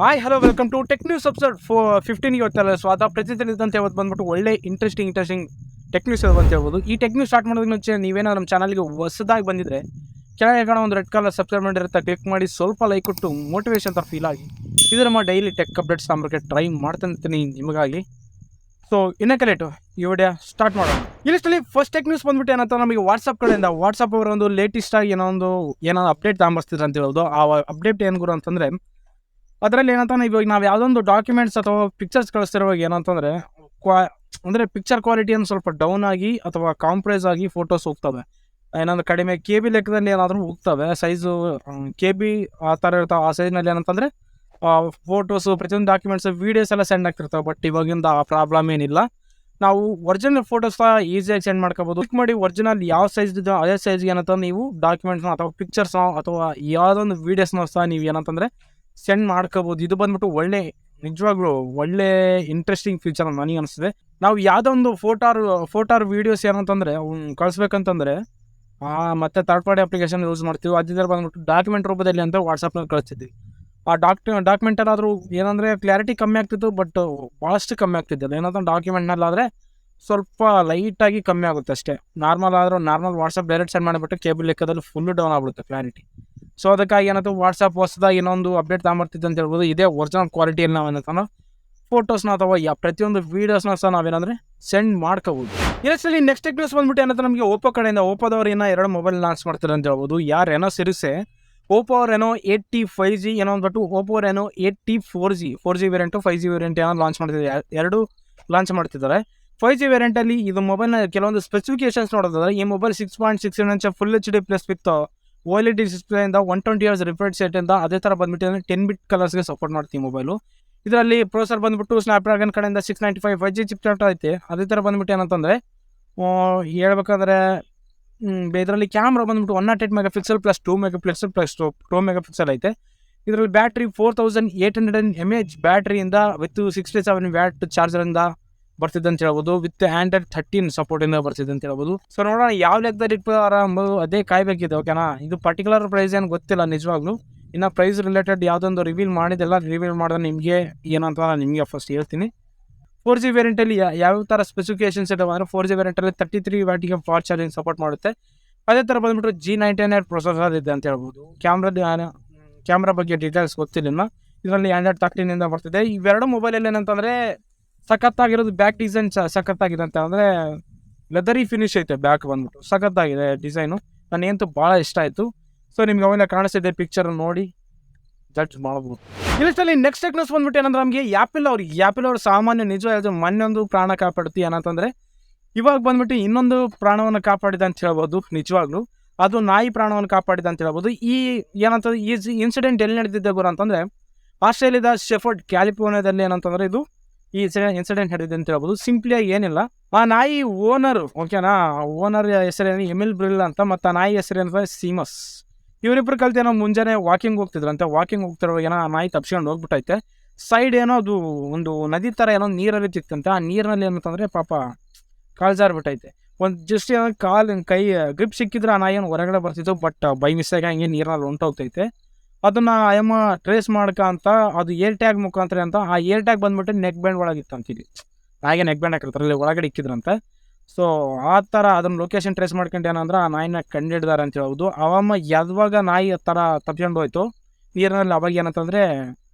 Hi hello welcome to tech news episode 15 ಇವತ್ತಲ್ಲ. So ಅದ ಪ್ರತಿದಿನದಂತೆ ಇವತ್ತು ಬಂದ್ಬಿಟ್ಟು ಒಳ್ಳೆ ಇಂಟ್ರೆಸ್ಟಿಂಗ್ ಟೆಕ್ ನ್ಯೂಸ್ ಅಂತ ಹೇಳ್ಬೋದು. ಈ ಟೆಕ್ ನ್ಯೂಸ್ ಸ್ಟಾರ್ಟ್ ಮಾಡೋದಕ್ಕೆ ಮುಂಚೆ ನೀವೇನೋ ನಮ್ಮ ಚಾನಲ್ಗೆ ಹೊಸದಾಗಿ ಬಂದಿದ್ರೆ ಕೆಳಗೆ ಕಾಣೋ ಒಂದು ರೆಡ್ ಕಲರ್ ಸಬ್ಸ್ಕ್ರೈಬ್ ಮಾಡಿರುತ್ತೆ, ಕ್ಲಿಕ್ ಮಾಡಿ ಸ್ವಲ್ಪ ಲೈಕ್ ಕೊಟ್ಟು ಮೋಟಿವೇಶನ್ ಅಂತ ಫೀಲ್ ಆಗಿ ಇದು ನಮ್ಮ ಡೈಲಿ ಟೆಕ್ ಅಪ್ಡೇಟ್ಸ್ ನಂಬರ್ಗೆ ಟ್ರೈ ಮಾಡ್ತಾನೆ ನಿಮಗಾಗಿ. ಸೊ ಇನ್ನಕ್ಕೆ ಲೇಟು ಈ ವಿಡಿಯೋ ಸ್ಟಾರ್ಟ್ ಮಾಡೋಣ. ಇಲ್ಲಿಷ್ಟಲ್ಲಿ ಫಸ್ಟ್ ಟೆಕ್ ನ್ಯೂಸ್ ಬಂದ್ಬಿಟ್ಟು ಏನಂತ ನಮಗೆ ವಾಟ್ಸಪ್ ಕಡೆಯಿಂದ ವಾಟ್ಸಪ್ ಅವರ ಒಂದು ಲೇಟೆಸ್ಟ್ ಆಗಿ ಏನೋ ಅಪ್ಡೇಟ್ ತಗೊಂಬರ್ತಿದ್ರು ಅಂತ ಹೇಳೋದು. ಆ ಅಪ್ಡೇಟ್ ಏನು ಗುರು ಅಂತಂದರೆ ಅದರಲ್ಲಿ ಏನಂತ ಇವಾಗ ನಾವು ಯಾವುದೊಂದು ಡಾಕ್ಯುಮೆಂಟ್ಸ್ ಅಥವಾ ಪಿಕ್ಚರ್ಸ್ ಕಳಿಸ್ತಿರುವಾಗ ಏನಂತಂದರೆ ಅಂದರೆ ಪಿಕ್ಚರ್ ಕ್ವಾಲಿಟಿಯನ್ನು ಸ್ವಲ್ಪ ಡೌನ್ ಆಗಿ ಅಥವಾ ಕಾಂಪ್ರೈಸ್ ಆಗಿ ಫೋಟೋಸ್ ಹೋಗ್ತವೆ. ಏನಂದ್ರೆ ಕಡಿಮೆ ಕೆ ಬಿ ಲೆಕ್ಕದಲ್ಲಿ ಏನಾದರೂ ಹೋಗ್ತವೆ, ಸೈಜು ಕೆ ಬಿ ಆ ಥರ ಇರ್ತಾವೆ. ಆ ಸೈಜ್ನಲ್ಲಿ ಏನಂತಂದರೆ ಫೋಟೋಸು ಪ್ರತಿಯೊಂದು ಡಾಕ್ಯುಮೆಂಟ್ಸ್ ವೀಡಿಯೋಸ್ ಎಲ್ಲ ಸೆಂಡ್ ಆಗ್ತಿರ್ತಾವೆ. ಬಟ್ ಇವಾಗಿಂದ ಆ ಪ್ರಾಬ್ಲಮ್ ಏನಿಲ್ಲ. ನಾವು ಒರಿಜಿನಲ್ ಫೋಟೋಸ್ನ ಈಸಿಯಾಗಿ ಸೆಂಡ್ ಮಾಡ್ಕೋಬೋದು. ಕ್ಲಿಕ್ ಮಾಡಿ ಒರಿಜಿನಲ್ ಯಾವ ಸೈಜ್ ಇದೆಯೋ ಅದೇ ಸೈಜ್ಗೆ ಏನಂತ ನೀವು ಡಾಕ್ಯುಮೆಂಟ್ಸ್ನ ಅಥವಾ ಪಿಕ್ಚರ್ಸ್ನ ಅಥವಾ ಯಾವುದೊಂದು ವೀಡಿಯೋಸ್ನ ಸಹ ನೀವು ಏನಂತಂದರೆ ಸೆಂಡ್ ಮಾಡ್ಕೋಬೋದು. ಇದು ಬಂದ್ಬಿಟ್ಟು ನಿಜವಾಗ್ಲೂ ಒಳ್ಳೆ ಇಂಟ್ರೆಸ್ಟಿಂಗ್ ಫೀಚರ್ ನನಗೆ ಅನಿಸ್ತದೆ. ನಾವು ಯಾವುದೋ ಒಂದು ಫೋಟಾರ್ ವೀಡಿಯೋಸ್ ಏನಂತಂದರೆ ಕಳಿಸ್ಬೇಕಂತಂದರೆ ಮತ್ತು ಥರ್ಡ್ ಪಾರ್ಟಿ ಅಪ್ಲಿಕೇಶನ್ ಯೂಸ್ ಮಾಡ್ತೀವಿ. ಅದಿದ್ರೆ ಬಂದ್ಬಿಟ್ಟು ಡಾಕ್ಯುಮೆಂಟ್ ರೂಪದಲ್ಲಿ ಅಂತ ವಾಟ್ಸಪ್ನಲ್ಲಿ ಕಳಿಸ್ತಿದ್ವಿ. ಆ ಡಾಕ್ಯುಮೆಂಟ್ ಏನಾದರೂ ಏನಂದರೆ ಕ್ಲಾರಿಟಿ ಕಮ್ಮಿ ಆಗ್ತಿತ್ತು, ಬಟ್ ಭಾಳಷ್ಟು ಕಮ್ಮಿ ಆಗ್ತಿದ್ದಿಲ್ಲ. ಏನಂತ ಡಾಕ್ಯುಮೆಂಟ್ನಲ್ಲಾದರೆ ಸ್ವಲ್ಪ ಲೈಟಾಗಿ ಕಮ್ಮಿ ಆಗುತ್ತೆ ಅಷ್ಟೇ. ನಾರ್ಮಲ್ ವಾಟ್ಸಪ್ ಡೈರೆಕ್ಟ್ ಸೆಂಡ್ ಮಾಡಿಬಿಟ್ಟು ಕೇಬಲ್ ಲೆಕ್ಕದಲ್ಲಿ ಫುಲ್ಲು ಡೌನ್ ಆಗ್ಬಿಡುತ್ತೆ ಕ್ಲಾರಿಟಿ. ಸೊ ಅದಕ್ಕಾಗಿ ಏನಂತ ವಾಟ್ಸಪ್ ಹೊಸದಾಗಿ ಇನ್ನೊಂದು ಅಪ್ಡೇಟ್ ತಗೊಂಬರ್ತಿದ್ದು ಅಂತ ಹೇಳ್ಬೋದು. ಇದೇ ಒರಿಜಿನಲ್ ಕ್ವಾಲಿಟಿಯಲ್ಲಿ ನಾವೇನಂತ ಫೋಟೋಸ್ನ ಅಥವಾ ಪ್ರತಿಯೊಂದು ವೀಡಿಯೋಸ್ನ ಸಹ ನಾವೇನಂದರೆ ಸೆಂಡ್ ಮಾಡ್ಕೋಬೋದು. ಇದರಲ್ಲಿ ನೆಕ್ಸ್ಟ್ ನ್ಯೂಸ್ ಬಂದ್ಬಿಟ್ಟು ಏನಂತ ನಮಗೆ ಓಪೋ ಕಡೆಯಿಂದ ಓಪೋದವ್ರು ಏನೋ 2 ಮೊಬೈಲ್ ಲಾಂಚ್ ಮಾಡ್ತಾರೆ ಅಂತ ಹೇಳ್ಬೋದು. Reno ಸಿರೀಸೆ Oppo Reno 8T 5G ಏನೋ ಅಂದ್ಬಿಟ್ಟು Oppo Reno 8T 4G variant 5G variant ಏನೋ ಲಾಂಚ್ ಮಾಡ್ತಿದ್ದಾರೆ. ಎರಡು ಲಾಂಚ್ ಮಾಡ್ತಿದ್ದಾರೆ. 5G ವೇರಿಯಂಟಲ್ಲಿ ಇದು ಮೊಬೈಲ್ನ ಕೆಲವೊಂದು ಸ್ಪೆಸಿಫಿಕೇಶನ್ಸ್ ನೋಡೋದಾದ್ರೆ ಈ mobile 6.6 inch full HD plus with OLED ಡಿಸ್ಪ್ಲೇಯಿಂದ 120 Hz ರಿಫ್ರೆಶ್ ರೇಟಿಂದ ಅದೇ ಥರ ಬಂದ್ಬಿಟ್ಟು 10 ಬಿಟ್ ಕಲರ್ಸ್ಗೆ ಸಪೋರ್ಟ್ ಮಾಡ್ತೀವಿ ಮೊಬೈಲು. ಇದರಲ್ಲಿ ಪ್ರೊಸೆಸರ್ ಬಂದ್ಬಿಟ್ಟು ಸ್ನ್ಯಾಪ್ಡ್ರ್ಯಾಗನ್ ಕಡೆಯಿಂದ 695 5G ಚಿಪ್ಸೆಟ್ ಐತೆ. ಅದೇ ಥರ ಬಂದ್ಬಿಟ್ಟು ಏನಂತಂದರೆ ಹೇಳ್ಬೇಕಂದ್ರೆ ಇದರಲ್ಲಿ ಕ್ಯಾಮ್ರಾ ಬಂದ್ಬಿಟ್ಟು 108 megapixel plus 2 megapixel plus 2 megapixel ಐತೆ. ಇದರಲ್ಲಿ ಬ್ಯಾಟ್ರಿ 4800 mAh ಬ್ಯಾಟ್ರಿಯಿಂದ ವಿತ್ 67 ವ್ಯಾಟ್ ಚಾರ್ಜರಿಂದ ಬರ್ತಿದೆ ಅಂತ ಹೇಳ್ಬೋದು. ವಿತ್ Android 13 ಸಪೋರ್ಟಿಂದ ಬರ್ತಿದೆ ಅಂತ ಹೇಳ್ಬೋದು. ಸೊ ನೋಡೋಣ ಯಾವ ಲೆಕ್ಕದಲ್ಲಿ ಇಟ್ಟಾರ ಅಂಬೋದು ಅದೇ ಕಾಯ್ಬೇಕಿದೆ. ಓಕೆನಾ, ಇದು ಪರ್ಟಿಕ್ಯುಲರ್ ಪ್ರೈಸ್ ಏನು ಗೊತ್ತಿಲ್ಲ ನಿಜವಾಗ್ಲೂ. ಇನ್ನು ಪ್ರೈಸ್ ರಿಲೇಟೆಡ್ ಯಾವುದೊಂದು ರಿವೀಲ್ ಮಾಡಿದೆಲ್ಲ ರಿವೀಲ್ ಮಾಡಿದ್ರೆ ನಿಮಗೆ ಏನಂತ ನಾನು ನಿಮಗೆ ಫಸ್ಟ್ ಹೇಳ್ತೀನಿ. 4G ವೇರಿಯಂಟಲ್ಲಿ ಯಾವ ಥರ ಸ್ಪೆಸಿಫಿಕೇಷನ್ಸ್ ಇದಾವೆ ಅಂದರೆ 4G ವೇರಿಯಂಟಲ್ಲಿ 33 ವ್ಯಾಟಿಗೆ ಫಾಸ್ಟ್ ಚಾರ್ಜಿಂಗ್ ಸಪೋರ್ಟ್ ಮಾಡುತ್ತೆ. ಅದೇ ಥರ ಬಂದ್ಬಿಟ್ಟು G99 ಪ್ರೊಸೆಸರ್ ಇದೆ ಅಂತ ಹೇಳ್ಬೋದು. ಕ್ಯಾಮ್ರಾ ಬಗ್ಗೆ ಡೀಟೇಲ್ಸ್ ಗೊತ್ತಿಲ್ಲ. ಇದರಲ್ಲಿ Android 13ಇಂದ ಬರ್ತಿದೆ. ಇವೆರಡು ಮೊಬೈಲಲ್ಲಿ ಏನಂತಂದರೆ ಸಖತ್ತಾಗಿರೋದು ಬ್ಯಾಕ್ ಡಿಸೈನ್ ಸಖತ್ತಾಗಿದೆ ಅಂತ ಅಂದರೆ ಲೆದರಿ ಫಿನಿಶ್ ಐತೆ. ಬ್ಯಾಕ್ ಬಂದ್ಬಿಟ್ಟು ಸಖತ್ತಾಗಿದೆ ಡಿಸೈನು. ನನಗಂತೂ ಭಾಳ ಇಷ್ಟ ಆಯಿತು. ಸೊ ನಿಮ್ಗೆ ಅವೆಲ್ಲ ಕಾಣಿಸ್ತಿದೆ, ಪಿಕ್ಚರ್ ನೋಡಿ ಜಡ್ಜ್ ಮಾಡ್ಬೋದು. ಇಲ್ಲಿಷ್ಟಲ್ಲಿ ನೆಕ್ಸ್ಟ್ ನ್ಯೂಸ್ ಬಂದ್ಬಿಟ್ಟು ಏನಂದ್ರೆ ನಮಗೆ ಆ್ಯಪಲ್ ಅವರು ಸಾಮಾನ್ಯ ನಿಜವಾದ ಮೊನ್ನೊಂದು ಪ್ರಾಣ ಕಾಪಾಡುತ್ತಿ ಏನಂತಂದರೆ ಇವಾಗ ಬಂದ್ಬಿಟ್ಟು ಇನ್ನೊಂದು ಪ್ರಾಣವನ್ನು ಕಾಪಾಡಿದೆ ಅಂತ ಹೇಳ್ಬೋದು. ನಿಜವಾಗ್ಲೂ ಅದು ನಾಯಿ ಪ್ರಾಣವನ್ನು ಕಾಪಾಡಿದೆ ಅಂತ ಹೇಳ್ಬೋದು. ಈ ಏನಂತಂದ್ರೆ ಈ ಇನ್ಸಿಡೆಂಟ್ ಎಲ್ಲಿ ನಡೆದಿದ್ದೆ ಗುರು ಅಂತಂದರೆ ಆಸ್ಟ್ರೇಲಿಯಾದ ಶೆಫರ್ಡ್ ಕ್ಯಾಲಿಫೋರ್ನಿಯಾದಲ್ಲಿ ಏನಂತಂದರೆ ಇದು ಈ ಇನ್ಸಿಡೆಂಟ್ ನಡೆದಿದೆ ಅಂತ ಹೇಳ್ಬೋದು. ಸಿಂಪ್ಲಿಯಾಗಿ ಏನಿಲ್ಲ, ಆ ನಾಯಿ ಓನರ್ ಓಕೆನಾ, ಓನರ್ ಹೆಸರೇನು ಎಮಿಲ್ ಬ್ರಿಲ್ ಅಂತ, ಮತ್ತು ಆ ನಾಯಿ ಹೆಸರೇನಂತ ಸೀಮಸ್. ಇವರಿಬ್ಬರು ಕಲ್ತೇನೋ ಮುಂಜಾನೆ ವಾಕಿಂಗ್ ಹೋಗ್ತಿದ್ರಂತೆ. ವಾಕಿಂಗ್ ಹೋಗ್ತಿರುವಾಗ ಏನೋ ಆ ನಾಯಿ ತಪ್ಸ್ಕೊಂಡು ಹೋಗ್ಬಿಟ್ಟೈತೆ. ಸೈಡ್ ಏನೋ ಅದು ಒಂದು ನದಿ ಥರ ಏನೋ ನೀರಲ್ಲಿ ತಿಕ್ತಂತೆ. ಆ ನೀರಿನಲ್ಲಿ ಏನಂತಂದರೆ ಪಾಪ ಕಾಲು ಜಾರ್ಬಿಟ್ಟೈತೆ. ಒಂದು ಜಸ್ಟ್ ಏನೋ ಕೈ ಗ್ರಿಪ್ ಸಿಕ್ಕಿದ್ರೆ ಆ ನಾಯಿ ಏನು ಹೊರಗಡೆ ಬರ್ತಿತ್ತು. ಬಟ್ ಬೈ ಮಿಸ್ಟೇಕ್ ಹಂಗೆ ನೀರಲ್ಲಿ ಹೊಂಟೋಗ್ತೈತೆ. ಅದನ್ನು ಅಯ್ಯಮ್ಮ ಟ್ರೇಸ್ ಮಾಡ್ಕೊಂತ ಅದು ಏರ್ ಟ್ಯಾಗ್ ಮುಖಾಂತರ ಅಂತ ಆ ಏರ್ ಟ್ಯಾಗ್ ಬಂದ್ಬಿಟ್ಟು ನೆಕ್ ಬ್ಯಾಂಡ್ ಒಳಗಿತ್ತು ಅಂತೀವಿ. ಹಾಗೆ ನೆಕ್ ಬ್ಯಾಂಡ್ ಹಾಕಿರ್ತಾರೆ, ಅಲ್ಲಿ ಒಳಗಡೆ ಇಕ್ಕಿದ್ರಂತೆ. ಸೊ ಆ ಥರ ಅದನ್ನು ಲೊಕೇಶನ್ ಟ್ರೇಸ್ ಮಾಡ್ಕೊಂಡು ಏನಂದ್ರೆ ಆ ನಾಯಿನ ಕಂಡಿಡ್ದಾರೆ ಅಂತ ಹೇಳ್ಬೋದು. ಅವಮ್ಮ ಯಾವಾಗ ನಾಯಿ ಥರ ತಪ್ಕೊಂಡು ಹೋಯ್ತು ನೀರಿನಲ್ಲಿ, ಅವಾಗ ಏನಂತಂದರೆ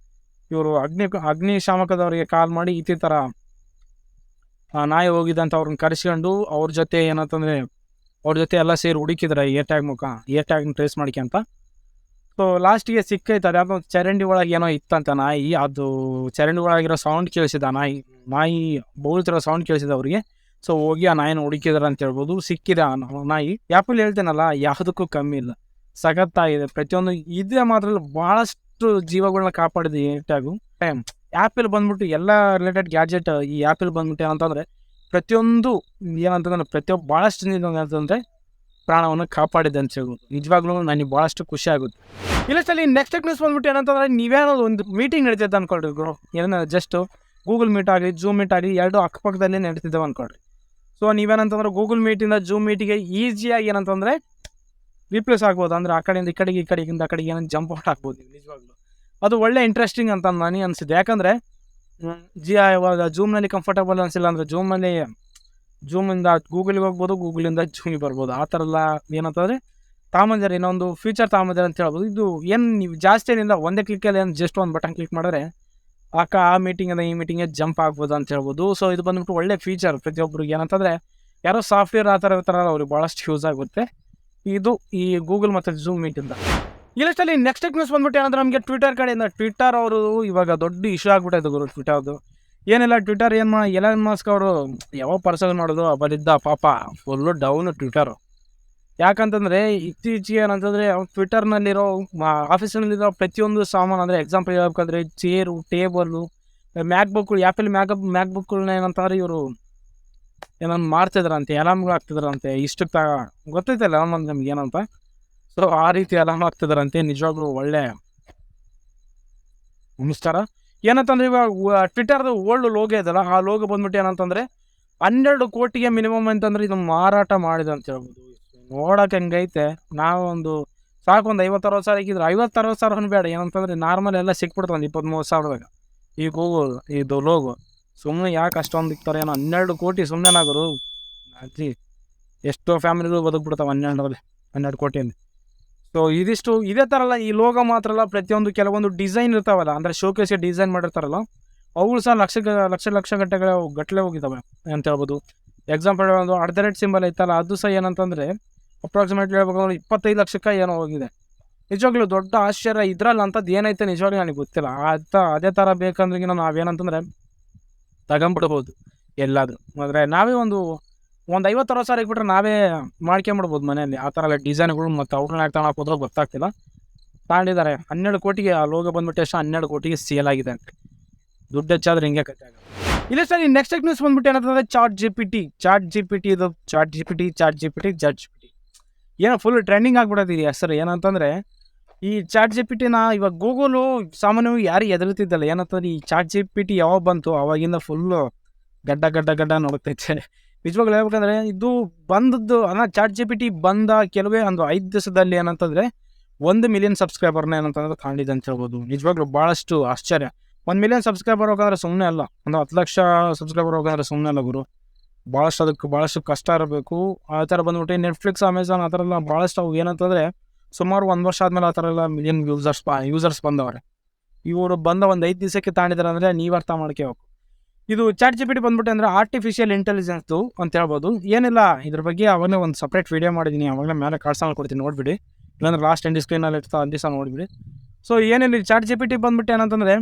ಇವರು ಅಗ್ನಿಶಾಮಕದವ್ರಿಗೆ ಕಾಲ್ ಮಾಡಿ ಈ ಥರ ಆ ನಾಯಿ ಹೋಗಿದೆ ಅಂತ ಅವ್ರನ್ನ ಕರೆಸ್ಕೊಂಡು ಅವ್ರ ಜೊತೆ ಎಲ್ಲ ಸೇರಿ ಹುಡುಕಿದ್ರೆ ಏರ್ ಟ್ಯಾಗ್ನ ಟ್ರೇಸ್ ಮಾಡ್ಕೊಂತ. ಸೊ ಲಾಸ್ಟಿಗೆ ಸಿಕ್ಕೈತೆ. ಅದ್ಯಾವುದೋ ಚರಂಡಿ ಒಳಗೆ ಏನೋ ಇತ್ತಂತ ನಾಯಿ. ಅದು ಚರಂಡಿ ಒಳಗಿರೋ ಸೌಂಡ್ ಕೇಳಿಸಿದ ನಾಯಿ ಬೋಳ್ತಿರೋ ಸೌಂಡ್ ಕೇಳಿಸಿದ ಅವ್ರಿಗೆ. ಸೊ ಹೋಗಿ ಆ ನಾಯಿನ ಹುಡುಕಿದಾರೆ ಅಂತ ಹೇಳ್ಬೋದು. ಸಿಕ್ಕಿದೆ ಆ ನಾಯಿ. ಆ್ಯಪಲ್ ಹೇಳ್ತೇನಲ್ಲ, ಯಾವುದಕ್ಕೂ ಕಮ್ಮಿ ಇಲ್ಲ, ಸಖತ್ತಾಗಿದೆ ಪ್ರತಿಯೊಂದು. ಇದೇ ಮಾತ್ರ ಭಾಳಷ್ಟು ಜೀವಗಳನ್ನ ಕಾಪಾಡಿದೆ ಏರ್ ಟ್ಯಾಗು. ಆ್ಯಪಲ್ ಬಂದ್ಬಿಟ್ಟು ಎಲ್ಲ ರಿಲೇಟೆಡ್ ಗ್ಯಾಜೆಟ್ ಈ ಆ್ಯಪಲ್ ಬಂದ್ಬಿಟ್ಟು ಏನಂತಂದರೆ ಪ್ರತಿಯೊಂದು ಏನಂತಂದರೆ ಭಾಳಷ್ಟು ಏನಂತಂದರೆ ಪ್ರಾಣವನ್ನು ಕಾಪಾಡಿದೆ ಅಂತ ಹೇಳ್ಬೋದು. ನಿಜವಾಗ್ಲೂ ನನಗೆ ಭಾಳಷ್ಟು ಖುಷಿ ಆಗುತ್ತೆ. ಇಲ್ಲಷ್ಟಲ್ಲಿ ನೆಕ್ಸ್ಟ್ ನ್ಯೂಸ್ ಬಂದ್ಬಿಟ್ಟು ಏನಂತಂದರೆ ನೀವೇನೋ ಒಂದು ಮೀಟಿಂಗ್ ನಡೀತೈತೆ ಅಂದ್ಕೊಳ್ರಿ ಗುರು. ಏನೋ ಜಸ್ಟ್ ಗೂಗಲ್ ಮೀಟ್ ಆಗಲಿ ಜೂಮ್ ಮೀಟ್ ಆಗಲಿ ಎರಡು ಅಕ್ಕಪಕ್ಕದಲ್ಲೇ ನಡೀತಿದ್ದೇವೆ ಅಂದ್ಕೊಳ್ರಿ. ಸೊ ನೀವೇನಂತಂದ್ರೆ ಗೂಗಲ್ ಮೀಟಿಂದ ಜೂಮ್ ಮೀಟಿಗೆ ಈಸಿಯಾಗಿ ಏನಂತಂದರೆ ರಿಪ್ಲೇಸ್ ಆಗ್ಬೋದು. ಅಂದರೆ ಆ ಕಡೆಯಿಂದ ಈ ಕಡೆಗೆ, ಈ ಕಡೆಗಿಂದ ಆ ಕಡೆಗೆ ಏನೋ ಜಂಪ್ ಔಟ್ ಆಗ್ಬೋದು ನಿಜವಾಗ್ಲೂ. ಅದು ಒಳ್ಳೆ ಇಂಟ್ರೆಸ್ಟಿಂಗ್ ಅಂತ ನನಗೆ ಅನಿಸಿದೆ. ಯಾಕಂದರೆ ಇವಾಗ ಝೂಮ್ನಲ್ಲಿ ಕಂಫರ್ಟಬಲ್ ಅನಿಸಿಲ್ಲ ಅಂದರೆ ಝೂಮಿಂದ ಗೂಗಲ್ಗೆ ಹೋಗ್ಬೋದು, ಗೂಗಲಿಂದ ಝೂಮಿಗೆ ಬರ್ಬೋದು. ಆ ಥರ ಎಲ್ಲ ಏನಂತಂದರೆ ತಾಮಂಜರ್ ಇನ್ನೊಂದು ಫ್ಯೂಚರ್ ತಾಮಂಜರ್ ಅಂತ ಹೇಳ್ಬೋದು. ಇದು ಏನು ನೀವು ಜಾಸ್ತಿ ಏನಿಲ್ಲ, ಒಂದೇ ಕ್ಲಿಕ್ಕಲ್ಲಿ ಏನು ಜಸ್ಟ್ ಒಂದು ಬಟನ್ ಕ್ಲಿಕ್ ಮಾಡಿದ್ರೆ ಆ ಮೀಟಿಂಗಿಂದ ಈ ಮೀಟಿಂಗ್ಗೆ ಜಂಪ್ ಆಗ್ಬೋದು ಅಂತ ಹೇಳ್ಬೋದು. ಸೊ ಇದು ಬಂದ್ಬಿಟ್ಟು ಒಳ್ಳೆ ಫೀಚರ್ ಪ್ರತಿಯೊಬ್ಬರಿಗೆ. ಏನಂತಂದರೆ ಯಾರೋ ಸಾಫ್ಟ್ವೇರ್ ಆ ಥರ ಇರ್ತಾರಲ್ಲ ಅವ್ರಿಗೆ ಭಾಳಷ್ಟು ಯೂಸ್ ಆಗುತ್ತೆ ಇದು ಈ ಗೂಗಲ್ ಮತ್ತು ಝೂಮ್ ಮೀಟಿಂದ. ಈ ಲಿಸ್ಟಲ್ಲಿ ನೆಕ್ಸ್ಟ್ ನ್ಯೂಸ್ ಬಂದ್ಬಿಟ್ಟು ಏನಂದ್ರೆ ನಮಗೆ ಟ್ವಿಟರ್ ಕಡೆಯಿಂದ. ಟ್ವಿಟರ್ ಅವರು ಇವಾಗ ದೊಡ್ಡ ಇಶ್ಯೂ ಆಗ್ಬಿಟ್ಟೈತೆ ಗುರು ಟ್ವಿಟರ್ದು. ಏನಿಲ್ಲ, ಟ್ವಿಟರ್ ಎಲಾನ್ ಮಸ್ಕ್ ಅವರು ಯಾವ ಪರ್ಸನ್ ಮಾಡೋದು ಅವರಿದ್ದ ಪಾಪ ಫುಲ್ಲು ಡೌನು ಟ್ವಿಟರು. ಯಾಕಂತಂದರೆ ಇತ್ತೀಚೆಗೆ ಏನಂತಂದರೆ ಟ್ವಿಟರ್ನಲ್ಲಿರೋ ಆಫೀಸಿನಲ್ಲಿರೋ ಪ್ರತಿಯೊಂದು ಸಾಮಾನು, ಅಂದರೆ ಎಕ್ಸಾಂಪಲ್ ಹೇಳ್ಬೇಕಂದ್ರೆ ಚೇರು, ಟೇಬಲ್ಲು, ಮ್ಯಾಕ್ಬುಕ್ಗಳು, ಆ್ಯಪಲ್ ಮ್ಯಾಕ್ಬುಕ್ಗಳನ್ನ ಏನಂತಂದ್ರೆ ಇವರು ಏನೊಂದು ಮಾಡ್ತಿದ್ರಂತೆ, ಅಲಾರ್ಮ್ಗಳು ಆಗ್ತಿದ್ರಂತೆ. ಇಷ್ಟಕ್ಕೆ ಗೊತ್ತೈತಲ್ಲ ಅಲಾರ್ಮ್ ಅಂದ್ರೆ ನಮ್ಗೆ ಏನಂತ. ಸೊ ಆ ರೀತಿ ಅಲಾರ್ಮ್ ಆಗ್ತಿದ್ರಂತೆ. ನಿಜವಾಗ್ಲೂ ಒಳ್ಳೆ ನಮಸ್ಕಾರ. ಏನಂತಂದ್ರೆ ಇವಾಗ ಟ್ವಿಟರ್ದು ಓಲ್ಡ್ ಲೋಗೋ ಇದಲ್ಲ, ಆ ಲೋಗೋ ಬಂದ್ಬಿಟ್ಟು ಏನಂತಂದರೆ 12 ಕೋಟಿಗೆ ಮಿನಿಮಮ್ ಅಂತಂದರೆ ಇದು ಮಾರಾಟ ಮಾಡಿದೆ ಅಂತ ಹೇಳ್ಬೋದು. ನೋಡೋಕೆ ಹೆಂಗೈತೆ, ನಾವು ಸಾಕು ಒಂದು 50-60 ಸಾವಿರ ಇಕ್ಕಿದ್ರೆ 50-60 ಸಾವಿರ ಬೇಡ. ಏನಂತಂದರೆ ನಾರ್ಮಲ್ ಎಲ್ಲ ಸಿಕ್ಬಿಡ್ತದೆ ಒಂದು 20-30 ಸಾವಿರದಾಗ ಈ ಗೂಗಲ್ ಇದು ಲೋಗೋ. ಸುಮ್ಮನೆ ಯಾಕೆ ಅಷ್ಟೊಂದು ಇಕ್ತಾರೆ ಏನೋ. 12 ಕೋಟಿ ಸುಮ್ಮನೆ ಗುರು. ಅಜ್ಜಿ ಎಷ್ಟೋ ಫ್ಯಾಮಿಲಿಗಳು ಬದುಕ್ಬಿಡ್ತಾವೆ 12 ಕೋಟಿಯಲ್ಲಿ. ಸೊ ಇದಿಷ್ಟು ಇದೇ ಥರ ಅಲ್ಲ, ಈ ಲೋಗೋ ಮಾತ್ರ ಅಲ್ಲ, ಪ್ರತಿಯೊಂದು ಕೆಲವೊಂದು ಡಿಸೈನ್ ಇರ್ತಾವಲ್ಲ, ಅಂದರೆ ಶೋಕೇಸ್ಗೆ ಡಿಸೈನ್ ಮಾಡಿರ್ತಾರಲ್ಲ, ಅವುಗಳು ಸಹ ಲಕ್ಷ ಗಟ್ಟಲೆ ಹೋಗಿದ್ದಾವೆ ಅಂತ ಹೇಳ್ಬೋದು. ಎಕ್ಸಾಂಪಲ್ ಒಂದು @ ಸಿಂಬಲ್ ಐತಲ್ಲ, ಅದು ಸಹ ಏನಂತಂದರೆ ಅಪ್ರಾಕ್ಸಿಮೇಟ್ಲಿ ಹೇಳ್ಬೇಕಂದ್ರೆ 25 ಲಕ್ಷಕ್ಕೆ ಏನೋ ಹೋಗಿದೆ. ನಿಜವಾಗ್ಲೂ ದೊಡ್ಡ ಆಶ್ಚರ್ಯ. ಇದ್ರಲ್ಲಿ ಅಂಥದ್ದು ಏನೈತೆ ನಿಜವಾಗ್ಲೂ ನನಗೆ ಗೊತ್ತಿಲ್ಲ. ಅದೇ ಥರ ಬೇಕಂದ್ರೆ ನಾವೇನಂತಂದರೆ ತಗೊಂಬಿಡ್ಬೋದು ಎಲ್ಲಾದರೂ. ಆದರೆ ನಾವೇ ಒಂದು 50-60 ಸಾವಿರ ಇಟ್ಬಿಟ್ರೆ ನಾವೇ ಮಾಡ್ಕೊಂಬಿಡ್ಬೋದು ಮನೆಯಲ್ಲಿ. ಆ ಥರ ಎಲ್ಲ ಡಿಸೈನ್ಗಳು ಮತ್ತು ಅವ್ರನ್ನ ಯಾಕೆ ತಗೊಳಕ್ಕೆ ಹೋದ್ರೂ ಗೊತ್ತಾಗ್ತಿಲ್ಲ. ತಗೊಂಡಿದ್ದಾರೆ 12 ಕೋಟಿಗೆ. ಆ ಲೋಗೋ ಬಂದ್ಬಿಟ್ಟು ಎಷ್ಟು 12 ಕೋಟಿಗೆ ಸೇಲ್ ಆಗಿದೆ ಅಂತ. ದುಡ್ಡು ಹೆಚ್ಚಾದ್ರೆ ಹಿಂಗೆ ಕತೆ ಆಗೋದು. ಇಲ್ಲ ಸರ್, ಈ ನೆಕ್ಸ್ಟ್ ನ್ಯೂಸ್ ಬಂದ್ಬಿಟ್ಟು ಏನಂತಂದರೆ ಚಾಟ್ ಜಿ ಪಿ ಟಿ ಏನೋ ಫುಲ್ ಟ್ರೆಂಡಿಂಗ್ ಆಗ್ಬಿಡೋದು ಈ ಹೆಸರು. ಏನಂತಂದರೆ ಈ ಚಾಟ್ ಜಿ ಪಿ ಟಿನ ಇವಾಗ ಗೂಗಲು ಸಾಮಾನ್ಯವಾಗಿ ಯಾರು ಎದುರುತ್ತಿದ್ದಲ್ಲ. ಏನಂತಂದ್ರೆ ಈ ಚಾಟ್ ಜಿ ಪಿ ಟಿ ಯಾವಾಗ ಬಂತು ಅವಾಗಿಂದ ಫುಲ್ಲು ಗಡ್ಡ ನೋಡ್ತೈತೆ. ನಿಜವಾಗ್ಲೂ ಹೇಳ್ಬೇಕಂದ್ರೆ ಇದು ಬಂದದ್ದು ಚಾಟ್ ಜಿ ಪಿ ಟಿ ಬಂದ ಕೆಲವೇ ಒಂದು 5 ದಿವಸದಲ್ಲಿ ಏನಂತಂದರೆ 1 ಮಿಲಿಯನ್ ಸಬ್ಸ್ಕ್ರೈಬರ್ನ ಏನಂತಂದ್ರೆ ತಾಂಡಿದೆ ಅಂತ ಹೇಳ್ಬೋದು. ನಿಜವಾಗ್ಲೂ ಭಾಳಷ್ಟು ಆಶ್ಚರ್ಯ. 1 ಮಿಲಿಯನ್ ಸಬ್ಸ್ಕ್ರೈಬರ್ ಹೋಗೋದ್ರೆ ಸುಮ್ಮನೆ ಅಲ್ಲ, ಒಂದು 10 ಲಕ್ಷ ಸಬ್ಸ್ಕ್ರೈಬರ್ ಹೋಗೋದ್ರೆ ಸುಮ್ಮನೆ ಅಲ್ಲ ಗುರು. ಭಾಳಷ್ಟು ಕಷ್ಟ ಇರಬೇಕು. ಆ ಥರ ಬಂದ್ಬಿಟ್ಟು ನೆಟ್ಫ್ಲಿಕ್ಸ್, ಅಮೆಝಾನ್ ಆ ಥರ ಎಲ್ಲ ಭಾಳಷ್ಟು ಅವು ಏನಂತಂದರೆ ಸುಮಾರು 1 ವರ್ಷ ಆದಮೇಲೆ ಆ ಥರ ಎಲ್ಲ ಮಿಲಿಯನ್ ಯೂಸರ್ಸ್ ಬಂದವ್ರೆ. ಇವರು ಬಂದ ಒಂದು 5 ದಿವಸಕ್ಕೆ ತಾಂಡಿದ್ದಾರೆ ಅಂದರೆ ನೀವು ಅರ್ಥ ಮಾಡ್ಕೋಬೇಕು. ಇದು ಚಾಟ್ ಜಿ ಪಿ ಟಿ ಬಂದ್ಬಿಟ್ಟು ಅಂದರೆ ಆರ್ಟಿಫಿಷಿಯಲ್ ಇಂಟೆಲಿಜೆನ್ಸ್ದು ಅಂತ ಹೇಳ್ಬೋದು. ಏನಿಲ್ಲ, ಇದ್ರ ಬಗ್ಗೆ ಅವಾಗಲೇ ಒಂದು ಸಪ್ರೇಟ್ ವೀಡಿಯೋ ಮಾಡಿದ್ದೀನಿ, ಅವಾಗಲೇ ಮೇಲೆ ಕಾರ್ಡ್ಸಲ್ಲಿ ಕೊಡ್ತೀನಿ ನೋಡಿಬಿಡಿ. ಇಲ್ಲಾಂದ್ರೆ ಲಾಸ್ಟ್ ಎಂಡ್ ಸ್ಕ್ರೀನಲ್ಲಿ ಇರ್ತಾ ಅದು ದಿವಸ ನೋಡಿಬಿಡಿ. ಸೊ ಏನಿಲ್ಲ, ಚಾಟ್ ಜಿ ಪಿ ಟಿ ಬಂದ್ಬಿಟ್ಟು ಏನಂತಂದರೆ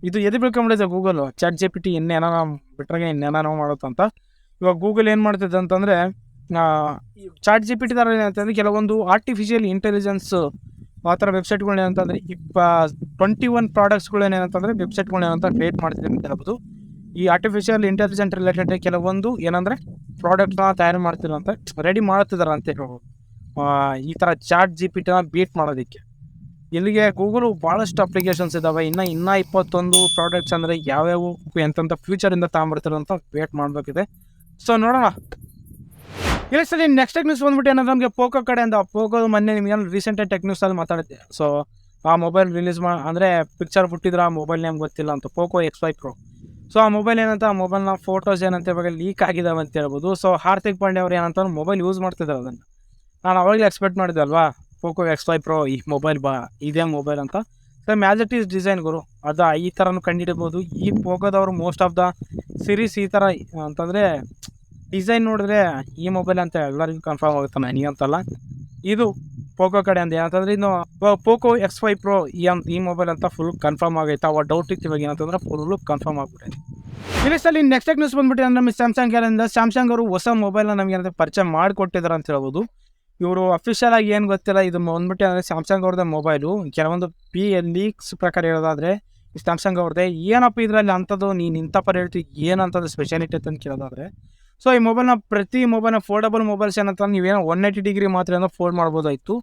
ಇದು ಎದು ಬಿಳ್ಕೊಂಬಿಟ್ಟಿದೆ Google. Chat G P T ಇನ್ನೇನಾರ ಬಿಟ್ರೆ ಇನ್ನೇನಾರು ಮಾಡುತ್ತಂತ. ಇವಾಗ ಗೂಗಲ್ ಏನು ಮಾಡ್ತಿದೆ ಅಂತಂದರೆ ಚಾಟ್ ಜಿ ಪಿ ಟಿ ಥರ ಏನಂತಂದರೆ ಕೆಲವೊಂದು ಆರ್ಟಿಫಿಷಿಯಲ್ ಇಂಟೆಲಿಜೆನ್ಸ್ ಆ ಥರ ವೆಬ್ಸೈಟ್ಗಳನ್ನ ಏನಂತಂದರೆ 21 ಪ್ರಾಡಕ್ಟ್ಸ್ಗಳೇನಂತಂದರೆ ವೆಬ್ಸೈಟ್ಗಳೇನಂತ ಕ್ರಿಯೇಟ್ ಮಾಡ್ತಿದೆ ಅಂತ ಹೇಳ್ಬೋದು. ಈ ಆರ್ಟಿಫಿಷಿಯಲ್ ಇಂಟೆಲಿಜೆಂಟ್ ರಿಲೇಟೆಡ್ ಕೆಲವೊಂದು ಏನಂದರೆ ಪ್ರಾಡಕ್ಟ್ನ ತಯಾರು ಮಾಡ್ತಿರೋಂಥ ರೆಡಿ ಮಾಡ್ತಿದ್ದಾರೆ ಅಂತ ಹೇಳ್ಬೋದು. ಈ ಥರ ಚಾಟ್ ಜಿ ಪಿ ಟಿನ ಬೀಟ್ ಮಾಡೋದಕ್ಕೆ. ಇಲ್ಲಿಗೆ ಗೂಗಲು ಭಾಳಷ್ಟು ಅಪ್ಲಿಕೇಶನ್ಸ್ ಇದ್ದಾವೆ. ಇನ್ನೂ 21 ಪ್ರಾಡಕ್ಟ್ಸ್ ಅಂದರೆ ಯಾವ್ಯಾವ ಎಂತೆಂಥ ಫ್ಯೂಚರಿಂದ ತಗೊಂಬರ್ತಾರೆ ಅಂತ ವೇಟ್ ಮಾಡಬೇಕಿದೆ. ಸೊ ನೋಡೋಣ. ಇಲ್ಲ ಸರಿ, ನೆಕ್ಸ್ಟ್ ನ್ಯೂಸ್ ಬಂದ್ಬಿಟ್ಟು ಏನಂದ್ರೆ ನಮಗೆ ಪೋಕೋ ಕಡೆಯಿಂದ. ಪೋಕೋದು ಮೊನ್ನೆ ನಿಮಗೆ ರೀಸೆಂಟಾಗಿ ಟೆಕ್ ನ್ಯೂಸಲ್ಲಿ ಮಾತಾಡಿದ್ದೆ. ಸೊ ಆ ಮೊಬೈಲ್ ರಿಲೀಸ್ ಅಂದರೆ ಪಿಕ್ಚರ್ ಬಿಟ್ಟಿದ್ರೆ ಆ ಮೊಬೈಲ್ ನೇಮ್ ಗೊತ್ತಿಲ್ಲ ಅಂತ, ಪೋಕೋ X5 Pro. ಸೊ ಆ ಮೊಬೈಲ್ ಏನಂತ, ಆ ಮೊಬೈಲ್ನ ಫೋಟೋಸ್ ಏನಂತ ಇವಾಗ ಲೀಕ್ ಆಗಿದ್ದಾವೆ ಅಂತ ಹೇಳ್ಬೋದು. ಸೊ ಹಾರ್ದಿಕ್ ಪಾಂಡ್ಯ ಅವ್ರು ಏನಂತ ಮೊಬೈಲ್ ಯೂಸ್ ಮಾಡ್ತಿದ್ದಾರೆ. ಅದನ್ನು ನಾನು ಅವಾಗಲೇ ಎಕ್ಸ್ಪೆಕ್ಟ್ ಮಾಡಿದ್ದೆ ಅಲ್ವಾ, ಪೋಕೋ X5 Pro ಈ ಮೊಬೈಲ್ ಇದೇ ಮೊಬೈಲ್ ಅಂತ. So mass it is design ಗುರು, ಅದು ಈ ಥರನೂ ಕಂಡುಹಿಡಿಬೋದು. ಈ ಪೋಕೋದವರು ಮೋಸ್ಟ್ ಆಫ್ ದ ಸಿರೀಸ್ ಈ ಥರ ಅಂತಂದರೆ ಡಿಸೈನ್ ನೋಡಿದ್ರೆ ಈ ಮೊಬೈಲ್ ಅಂತ ಎಲ್ಲರಿಗೂ ಕನ್ಫರ್ಮ್ ಆಗುತ್ತೆ, ನನಗಂತಲ್ಲ. ಇದು ಪೋಕೋ ಕಡೆ ಅಂತ ಏನಂತಂದರೆ ಇನ್ನು ಪೋಕೋ X5 Pro ಈ ಮೊಬೈಲ್ ಅಂತ ಫುಲ್ ಕನ್ಫರ್ಮ್ ಆಗೈತೆ. ಅವ ಡೌಟ್ ಇತ್ತು, ಇವಾಗ ಏನಂತಂದ್ರೆ ಫುಲ್ಲು ಕನ್ಫರ್ಮ್ ಆಗ್ಬಿಟ್ಟೈತೆ. ಇಲ್ಲಿ ನೆಕ್ಸ್ಟ್ ನ್ಯೂಸ್ ಬಂದ್ಬಿಟ್ಟು ನಮಗೆ ಸ್ಯಾಮ್ಸಂಗ್ ಕಡೆಯಿಂದ. ಸ್ಯಾಮ್ಸಂಗ್ ಅವರು ಹೊಸ ಮೊಬೈಲ್ನ ನಮಗೆ ಏನಂತ ಪರಿಚಯ ಮಾಡಿಕೊಟ್ಟಿದ್ದಾರೆ ಅಂತ ಹೇಳ್ಬೋದು. ಇವರು ಅಫಿಷಿಯಲ್ ಆಗಿ ಏನು ಗೊತ್ತಿಲ್ಲ, ಇದು ಬಂದ್ಬಿಟ್ಟು ಅಂದರೆ ಸ್ಯಾಮ್ಸಂಗ್ ಅವ್ರದ್ದೇ ಮೊಬೈಲು. ಕೆಲವೊಂದು ಲೀಕ್ಸ್ ಪ್ರಕಾರ ಹೇಳೋದಾದರೆ ಸ್ಯಾಮ್ಸಂಗ್ ಅವ್ರದ್ದೇ. ಏನಪ್ಪ ಇದರಲ್ಲಿ ಅಂಥದ್ದು ನೀನು ಇಂಥ ಪರ ಹೇಳ್ತೀವಿ, ಏನಂತದ್ದು ಸ್ಪೆಷಾಲಿಟಿ ಅಂತ ಕೇಳೋದಾದರೆ, ಸೊ ಈ ಮೊಬೈಲ್ನ ಫೋಲ್ಡಬಲ್ ಮೊಬೈಲ್ಸ್ ಏನಂತ ನೀವೇನೋ 180 ಡಿಗ್ರಿ ಮಾತ್ರ ಫೋಲ್ಡ್ ಮಾಡ್ಬೋದಾಯಿತು.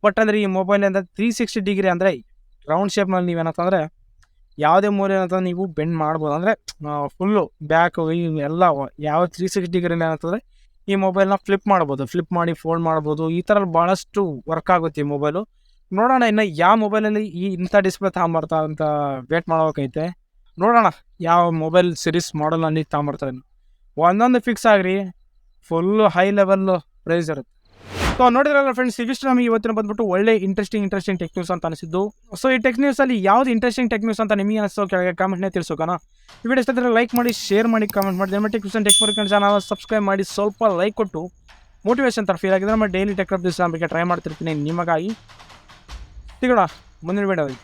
ಬಟ್ ಅಂದರೆ ಈ ಮೊಬೈಲಿಂದ 360 ಡಿಗ್ರಿ ಅಂದರೆ ರೌಂಡ್ ಶೇಪ್ನಲ್ಲಿ ನೀವೇನಂತಂದರೆ ಯಾವುದೇ ಮೂಲೆ ಏನಂತ ನೀವು ಬೆಂಡ್ ಮಾಡ್ಬೋದು. ಅಂದರೆ ಫುಲ್ಲು ಬ್ಯಾಕ್ ಎಲ್ಲ ಯಾವ 360 ಡಿಗ್ರಿಲಿ ಏನಂತಂದರೆ ಈ ಮೊಬೈಲ್ನ ಫ್ಲಿಪ್ ಮಾಡಿ ಫೋಲ್ಡ್ ಮಾಡ್ಬೋದು. ಈ ಥರ ಭಾಳಷ್ಟು ವರ್ಕ್ ಆಗುತ್ತೆ ಈ ಮೊಬೈಲು. ನೋಡೋಣ ಇನ್ನು ಯಾವ ಮೊಬೈಲಲ್ಲಿ ಇಂಥ ಡಿಸ್ಪ್ಲೇ ತಗೊಂಬರ್ತಾ ಅಂತ ವೇಟ್ ಮಾಡ್ಬೇಕೈತೆ. ನೋಡೋಣ ಯಾವ ಮೊಬೈಲ್ ಸೀರೀಸ್ ಮಾಡಲ್ ಅಲ್ಲಿ ತಗೊಂಬರ್ತಾರೆ. ಒಂದೊಂದು ಫಿಕ್ಸ್ ಆಗ್ರಿ, ಫುಲ್ಲು ಹೈ ಲೆವೆಲ್ ಪ್ರೈಸ್ ಇರುತ್ತೆ. ಸೊ ನೋಡಿದ್ರಲ್ಲ ಫ್ರೆಂಡ್ಸ್, ಇವಿಷ್ಟು ನಮಗೆ ಇವತ್ತಿನ ಬಂದ್ಬಿಟ್ಟು ಒಳ್ಳೆ ಇಂಟ್ರೆಸ್ಟಿಂಗ್ ಟೆಕ್ ನ್ಯೂಸ್ ಅಂತ ಅನಿಸಿದ್ದು. ಸೊ ಈ ಟೆಕ್ ನ್ಯೂಸಲ್ಲಿ ಯಾವ್ದು ಇಂಟ್ರೆಸ್ಟಿಂಗ್ ಟೆಕ್ ನ್ಯೂಸ್ ಅಂತ ನಿಮಗೆ ಅನಿಸ್ತೋ ಕೆಳಗೆ ಕಾಮೆಂಟ್ನೇ ತಿಳಿಸೋಣ. ಈ ವಿಡಿಯೋ ಇಷ್ಟ ಲೈಕ್ ಮಾಡಿ, ಶೇರ್ ಮಾಡಿ, ಕಾಮೆಂಟ್ ಮಾಡಿ. ನಮ್ಮ ಟೆಕ್ ಬರ್ಕೊಂಡು ಚಾನಲ್ ಸಬ್ಸ್ಕ್ರೈಬ್ ಮಾಡಿ, ಸ್ವಲ್ಪ ಲೈಕ್ ಕೊಟ್ಟು ಮೋಟಿವೇಶನ್ ಥರ ಫೀಲ್ ಆಗಿದ್ರೆ ನಮ್ಮ ಡೈಲಿ ಟೆಕ್ ಅಪ್ಡೇಟ್ಸ್ ಬಗ್ಗೆ ಟ್ರೈ ಮಾಡ್ತಿರ್ತೀನಿ ನಿಮಗಾಗಿ. ಸಿಗೋಣ ಮುಂದಿನ ವಿಡಿಯೋದಲ್ಲಿ.